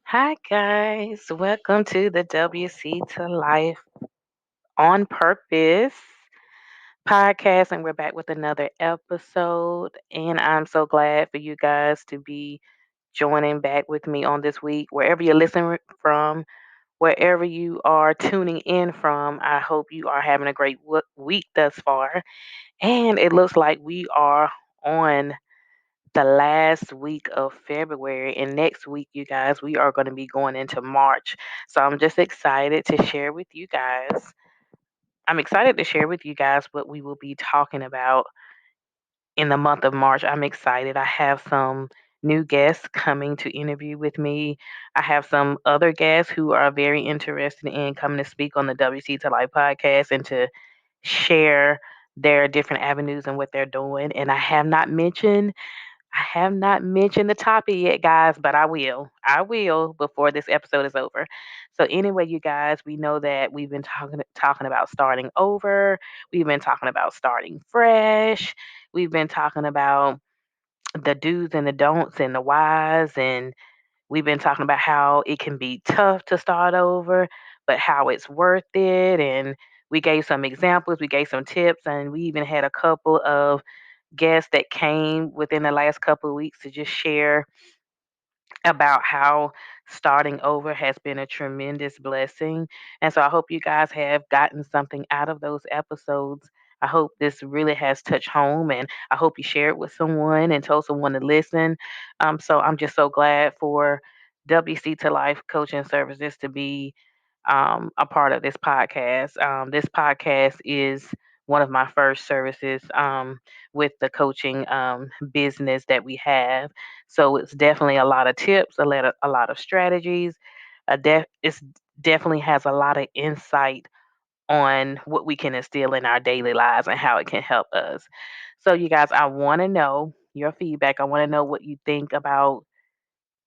Hi, guys. Welcome to the WC to Life on Purpose podcast. And we're back with another episode. And I'm so glad for you guys to be joining back with me on this week. Wherever you're listening from, wherever you are tuning in from, I hope you are having a great week thus far. And it looks like we are on the last week of February. And next week, you guys, we are going to be going into March. So I'm just excited to share with you guys. I'm excited to share with you guys what we will be talking about in the month of March. I'm excited. I have some new guests coming to interview with me. I have some other guests who are very interested in coming to speak on the WC to Life podcast and to share their different avenues and what they're doing. And I have not mentioned the topic yet, guys, but I will. I will before this episode is over. So anyway, you guys, we know that we've been talking about starting over. We've been talking about starting fresh. We've been talking about the do's and the don'ts and the whys, and we've been talking about how it can be tough to start over, but how it's worth it. And we gave some examples, we gave some tips, and we even had a couple of guests that came within the last couple of weeks to just share about how starting over has been a tremendous blessing. And so I hope you guys have gotten something out of those episodes. I hope this really has touched home, and I hope you share it with someone and told someone to listen. So I'm just so glad for WC to Life Coaching Services to be a part of this podcast. This podcast is one of my first services with the coaching business that we have. So it's definitely a lot of tips, a lot of strategies. It's definitely has a lot of insight on what we can instill in our daily lives and how it can help us. So, you guys, I want to know your feedback. I want to know what you think about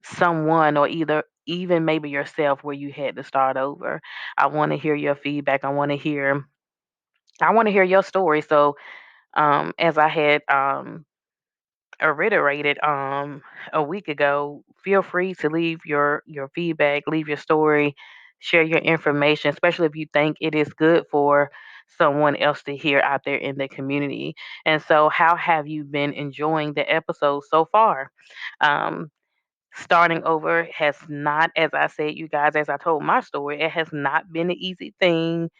someone or either even maybe yourself where you had to start over. I want to hear your feedback. I want to hear your story. So as I had reiterated a week ago, feel free to leave your feedback, leave your story, share your information, especially if you think it is good for someone else to hear out there in the community. And so how have you been enjoying the episode so far? Um, Starting over has not, as I said, you guys, as I told my story, it has not been an easy thing.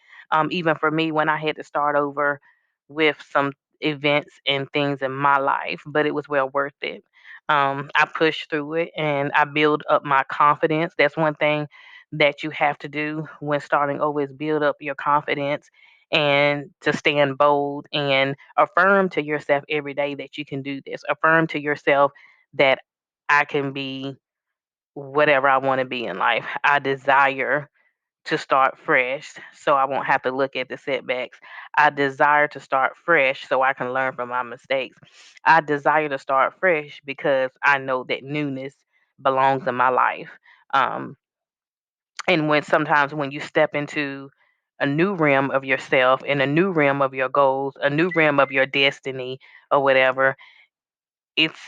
Even for me, when I had to start over with some events and things in my life, but it was well worth it. I pushed through it and I build up my confidence. That's one thing that you have to do when starting over is build up your confidence and to stand bold and affirm to yourself every day that you can do this. Affirm to yourself that I can be whatever I want to be in life. I desire to start fresh so I won't have to look at the setbacks. I desire to start fresh so I can learn from my mistakes. I desire to start fresh because I know that newness belongs in my life. Um, and when you step into a new realm of yourself and a new realm of your goals, a new realm of your destiny or whatever, it's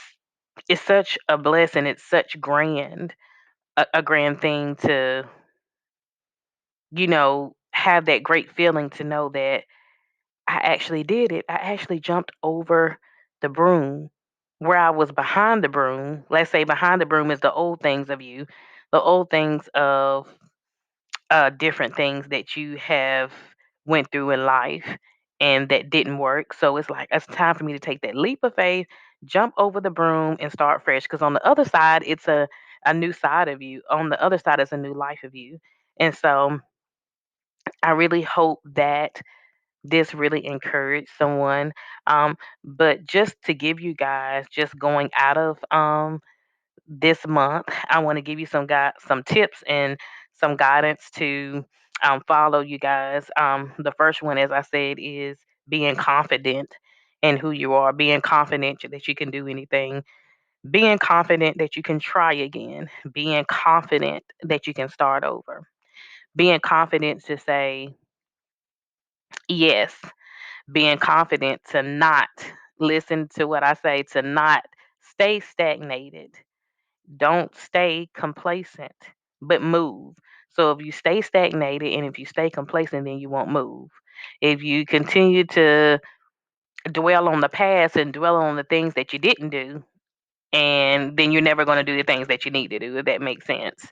it's such a blessing. It's such a grand thing to, have that great feeling to know that I actually did it. I actually jumped over the broom where I was behind the broom. Let's say behind the broom is the old things of you, the old things of different things that you have went through in life and that didn't work. So it's like it's time for me to take that leap of faith, jump over the broom and start fresh. Because on the other side, it's a new side of you. On the other side is a new life of you. And so I really hope that this really encouraged someone. But just to give you guys, just going out of this month, I want to give you some tips and some guidance to follow, you guys. The first one, as I said, is being confident in who you are, being confident that you can do anything, being confident that you can try again, being confident that you can start over, being confident to say yes, being confident to not listen to what I say, to not stay stagnated. Don't stay complacent. but move. So if you stay stagnated and if you stay complacent, then you won't move. If you continue to dwell on the past and dwell on the things that you didn't do, and then you're never going to do the things that you need to do, if that makes sense.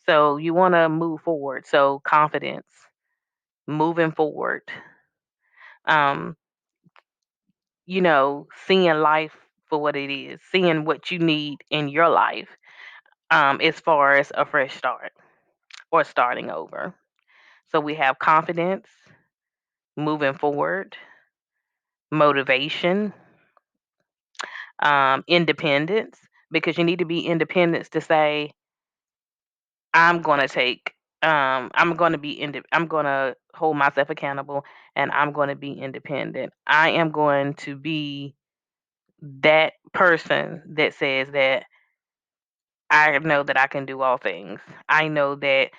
So you want to move forward. So confidence, moving forward, um, seeing life for what it is, seeing what you need in your life, as far as a fresh start or starting over. So we have confidence, moving forward, motivation, independence, because you need to be independent to say, I'm gonna take I'm gonna I'm gonna hold myself accountable and I'm gonna be independent. I am going to be that person that says that I know that I can do all things. I know that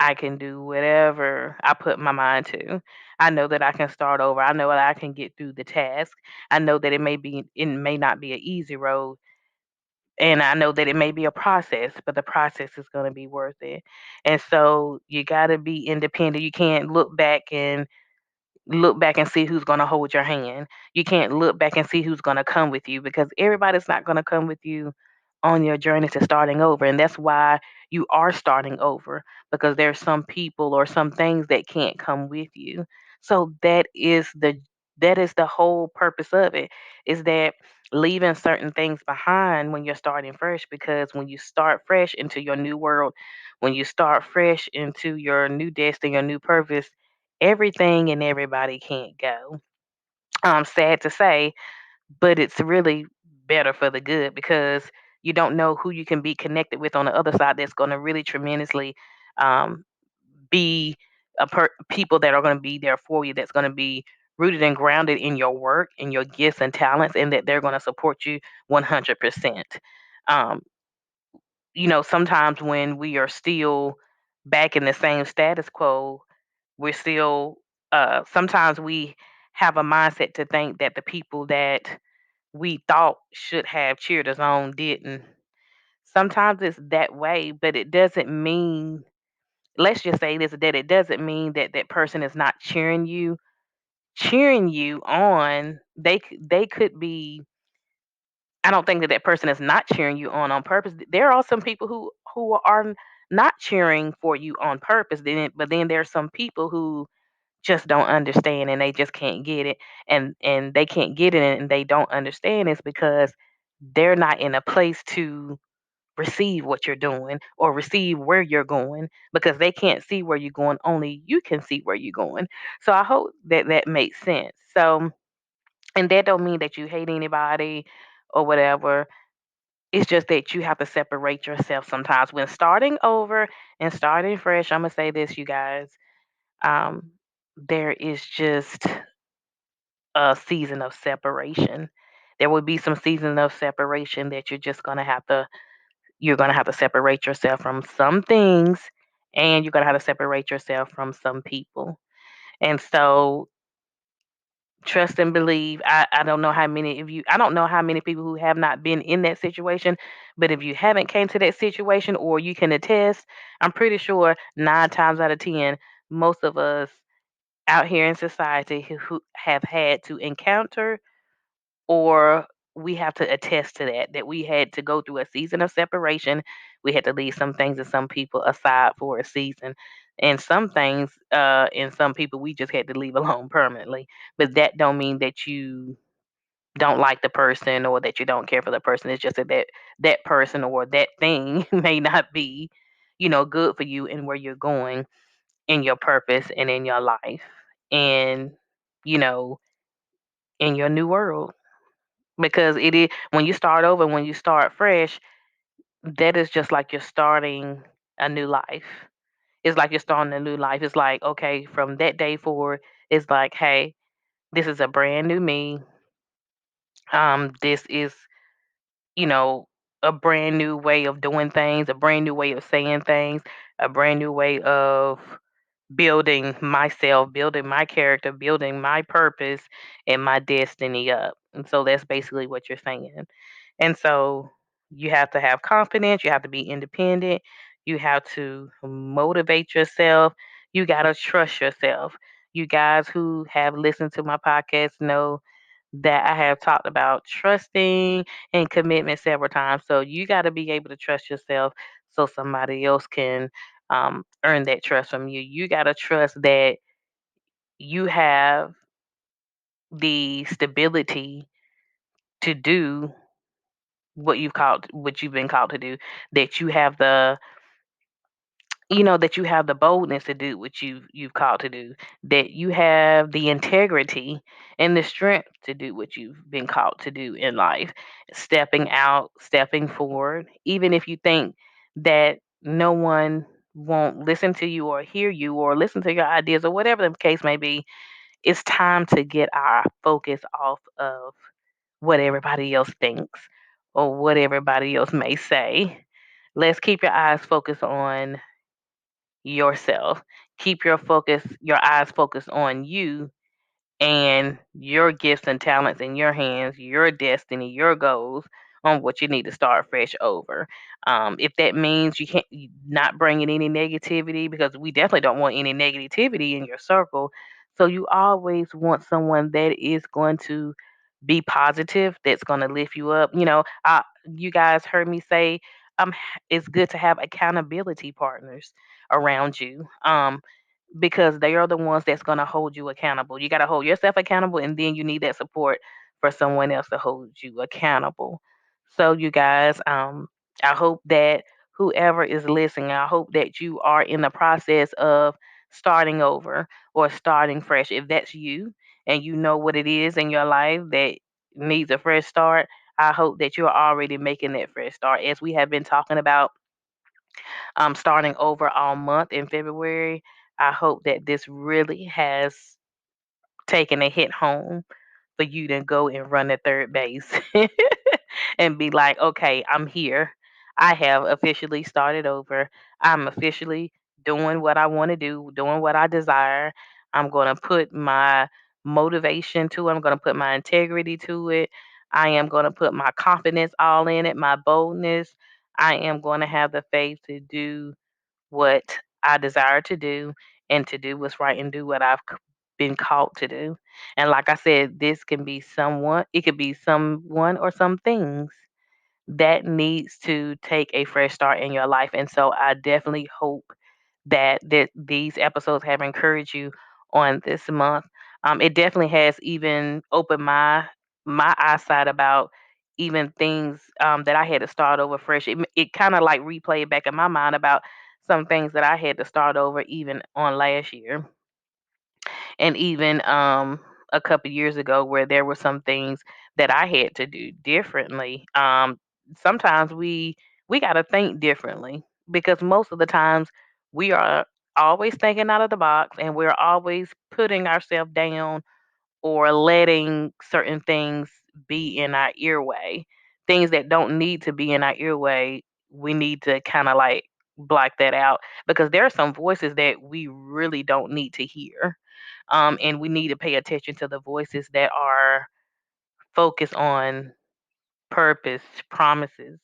I can do whatever I put my mind to. I know that I can start over. I know that I can get through the task. I know that it may not be an easy road, and I know that it may be a process, but the process is going to be worth it. And so you got to be independent. You can't look back and see who's going to hold your hand. You can't look back and see who's going to come with you, because everybody's not going to come with you on your journey to starting over. And that's why you are starting over, because there's some people or some things that can't come with you. So that is the whole purpose of it, is that leaving certain things behind when you're starting fresh, because when you start fresh into your new world, when you start fresh into your new destiny, your new purpose, everything and everybody can't go. Sad to say, but it's really better for the good, because you don't know who you can be connected with on the other side that's going to really tremendously um, be people that are going to be there for you, that's going to be rooted and grounded in your work and your gifts and talents, and that they're going to support you 100%. Um, Sometimes when we are still back in the same status quo, we're still sometimes we have a mindset to think that the people that we thought should have cheered us on didn't. Sometimes it's that way, but it doesn't mean, let's just say this, that it doesn't mean that that person is not cheering you on. They could be. I don't think that that person is not cheering you on purpose. There are some people who are not cheering for you on purpose. But then there's some people who just don't understand, and they just can't get it, and they can't get it and they don't understand. It's because they're not in a place to receive what you're doing or receive where you're going, because they can't see where you're going. Only you can see where you're going. So I hope that that makes sense. So, and that don't mean that you hate anybody or whatever. It's just that you have to separate yourself sometimes when starting over and starting fresh. I'm gonna say this, you guys. um there is just a season of separation. There will be some season of separation that you're gonna have to separate yourself from some things, and you're gonna have to separate yourself from some people. And so trust and believe. I don't know how many of you, I don't know how many people who have not been in that situation, but if you haven't came to that situation or you can attest, I'm pretty sure 9 times out of 10, most of us out here in society who have had to encounter, or we have to attest to that we had to go through a season of separation. We had to leave some things and some people aside for a season, and some things and some people we just had to leave alone permanently. But that don't mean that you don't like the person or that you don't care for the person. It's just that person or that thing may not be, good for you and where you're going in your purpose and in your life, and you know in your new world. Because it is, when you start over, when you start fresh, that is just like you're starting a new life. It's like you're starting a new life. It's like, okay, from that day forward, it's like, hey, this is a brand new me. This is, you know, a brand new way of doing things, a brand new way of saying things, a brand new way of building myself, building my character, building my purpose and my destiny up. And so that's basically what you're saying. And so You have to have confidence, you have to be independent, you have to motivate yourself, you got to trust yourself. You guys who have listened to my podcast know that I have talked about trusting and commitment several times. So you got to be able to trust yourself so somebody else can earn that trust from you. You got to trust that you have the stability to do what you've been called to do, that you have the that you have the boldness to do what you've called to do, that you have the integrity and the strength to do what you've been called to do in life. Stepping out, stepping forward, even if you think that no one won't listen to you or hear you or listen to your ideas or whatever the case may be, it's time to get our focus off of what everybody else thinks or what everybody else may say. Let's keep your eyes focused on yourself. Keep your eyes focused on you and your gifts and talents in your hands, your destiny, your goals on what you need to start fresh over. If that means you not bringing any negativity, because we definitely don't want any negativity in your circle. So you always want someone that is going to be positive, that's going to lift you up. You guys heard me say it's good to have accountability partners around you. Because they are the ones that's going to hold you accountable. You got to hold yourself accountable, and then you need that support for someone else to hold you accountable. So, you guys, I hope that whoever is listening, I hope that you are in the process of starting over or starting fresh. If that's you and you know what it is in your life that needs a fresh start, I hope that you're already making that fresh start. As we have been talking about starting over all month in February, I hope that this really has taken a hit home for you to go and run the third base and be like, okay, I'm here. I have officially started over. I'm officially doing what I want to do, doing what I desire. I'm going to put my motivation to it. I'm going to put my integrity to it. I am going to put my confidence all in it, my boldness. I am going to have the faith to do what I desire to do and to do what's right and do what been called to do. And like I said, this can be someone, it could be someone or some things that needs to take a fresh start in your life. And so I definitely hope that these episodes have encouraged you on this month. It definitely has even opened my eyesight about even things that I had to start over fresh. It kind of like replayed back in my mind about some things that I had to start over even on last year and even a couple years ago where there were some things that I had to do differently. Sometimes we got to think differently because most of the times we are always thinking out of the box and we're always putting ourselves down or letting certain things be in our earway. Things that don't need to be in our earway, we need to kind of like block that out because there are some voices that we really don't need to hear. And we need to pay attention to the voices that are focused on purpose, promises,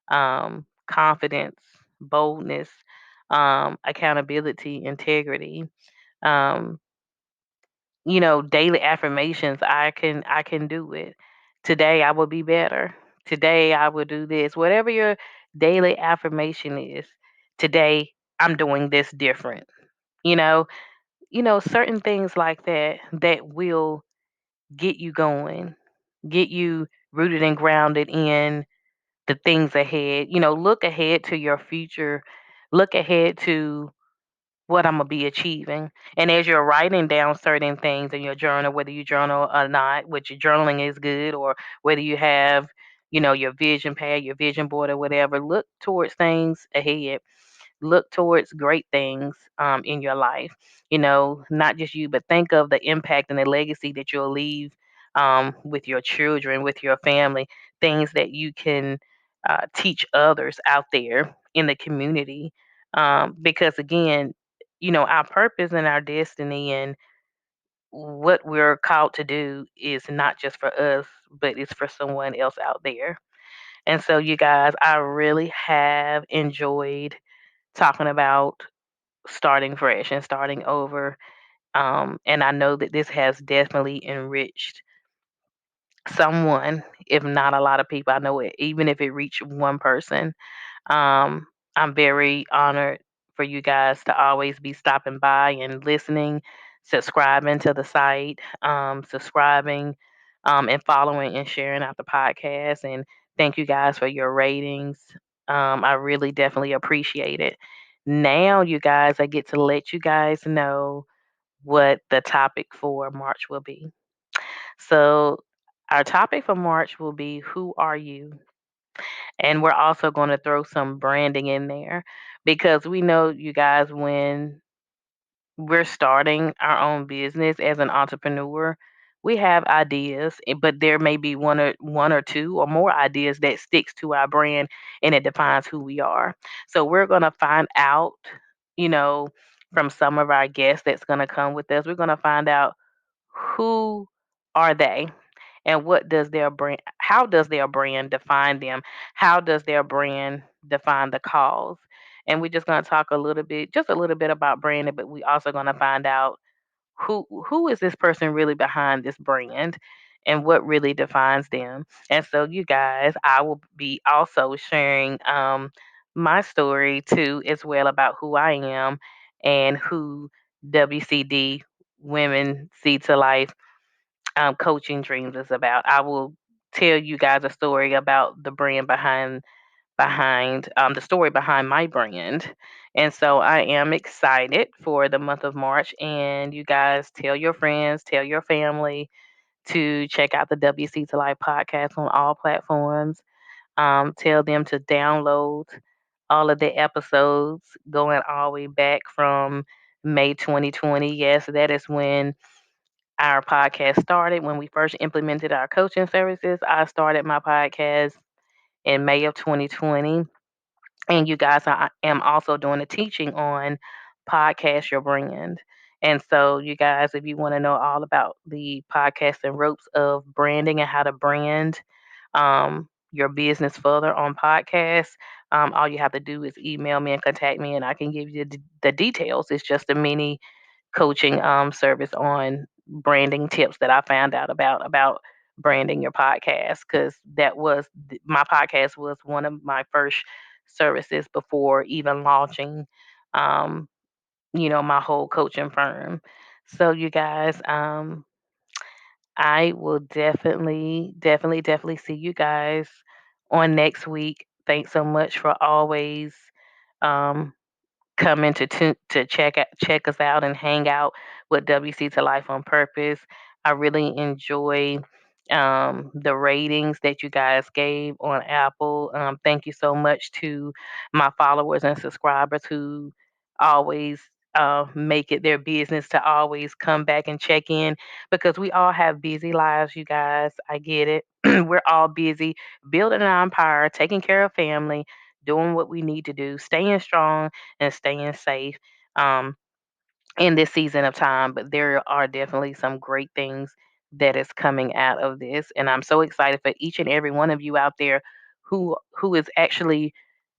confidence, boldness, accountability, integrity. Um, daily affirmations. I can do it. Today I will be better. Today I will do this. Whatever your daily affirmation is, today I'm doing this different. You know, certain things like that that will get you going, get you rooted and grounded in the things ahead. Look ahead to your future. Look ahead to what I'm gonna be achieving. And as you're writing down certain things in your journal, whether you journal or not, which your journaling is good, or whether you have, your vision pad, your vision board, or whatever, look towards things ahead. Look towards great things in your life. Not just you, but think of the impact and the legacy that you'll leave with your children, with your family, things that you can teach others out there in the community. Because again, our purpose and our destiny and what we're called to do is not just for us, but it's for someone else out there. And so, you guys, I really have enjoyed talking about starting fresh and starting over. And I know that this has definitely enriched someone, if not a lot of people. I know it, even if it reached one person. um, I'm very honored for you guys to always be stopping by and listening, subscribing to the site, subscribing, and following and sharing out the podcast. And thank you guys for your ratings. I really definitely appreciate it. Now, you guys, I get to let you guys know what the topic for March will be. So, our topic for March will be, Who Are You? And we're also going to throw some branding in there because we know, you guys, when we're starting our own business as an entrepreneur, we have ideas, but there may be one or two or more ideas that sticks to our brand and it defines who we are. So we're going to find out, you know, from some of our guests that's going to come with us. We're going to find out, who are they? And what does their brand, how does their brand define them? How does their brand define the cause? And we're just going to talk a little bit, just a little bit about branding, but we also going to find out, who is this person really behind this brand and what really defines them. And so, you guys, I will be also sharing my story too as well about who I am and who WCD, Women See to Life, coaching dreams is about. I will tell you guys a story about the brand behind the story behind my brand. And so I am excited for the month of March. And you guys, tell your friends, tell your family to check out the WC to Life podcast on all platforms. Tell them to download all of the episodes going all the way back from May 2020. Yes, that is when our podcast started. When we first implemented our coaching services, I started my podcast in May of 2020. And you guys, I am also doing a teaching on podcast your brand. And so, you guys, if you want to know all about the podcast and ropes of branding and how to brand your business further on podcasts, all you have to do is email me and contact me, and I can give you the details. It's just a mini coaching service on branding tips that I found out about branding your podcast, because my podcast was one of my first services before even launching um, my whole coaching firm. So, you guys, I will definitely see you guys on next week. Thanks so much for always um, coming to check us out and hang out with WC to Life on Purpose. I really enjoy the ratings that you guys gave on Apple. Thank you so much to my followers and subscribers who always make it their business to always come back and check in, because we all have busy lives, you guys. I get it. We're all busy building an empire, taking care of family, doing what we need to do, staying strong and staying safe um, in this season of time. But there are definitely some great things that is coming out of this, and I'm so excited for each and every one of you out there who is actually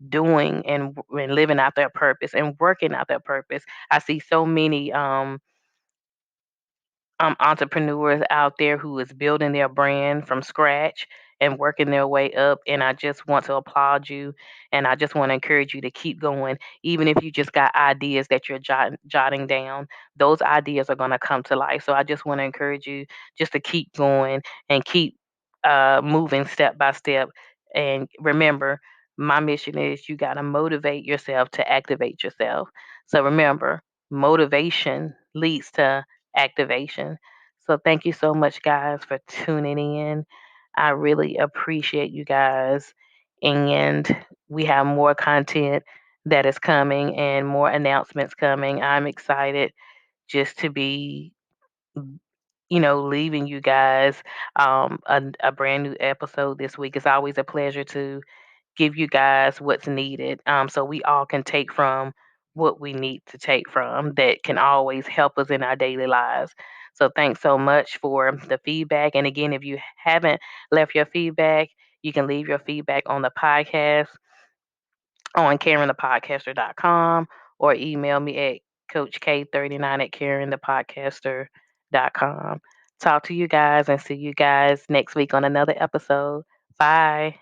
doing and living out their purpose and working out their purpose. I see so many entrepreneurs out there who is building their brand from scratch and working their way up. And I just want to applaud you. And I just want to encourage you to keep going. Even if you just got ideas that you're jotting down, those ideas are going to come to life. So I just want to encourage you just to keep going and keep moving step by step. And remember, my mission is, you got to motivate yourself to activate yourself. So remember, motivation leads to activation. So thank you so much, guys, for tuning in. I really appreciate you guys. And we have more content that is coming and more announcements coming. I'm excited just to be, leaving you guys a brand new episode this week. It's always a pleasure to give you guys what's needed, so we all can take from what we need to take from that can always help us in our daily lives. So thanks so much for the feedback. And again, if you haven't left your feedback, You can leave your feedback on the podcast on KarenThePodcaster.com or email me at CoachK39 at KarenThePodcaster.com. Talk to you guys and see you guys next week on another episode. Bye.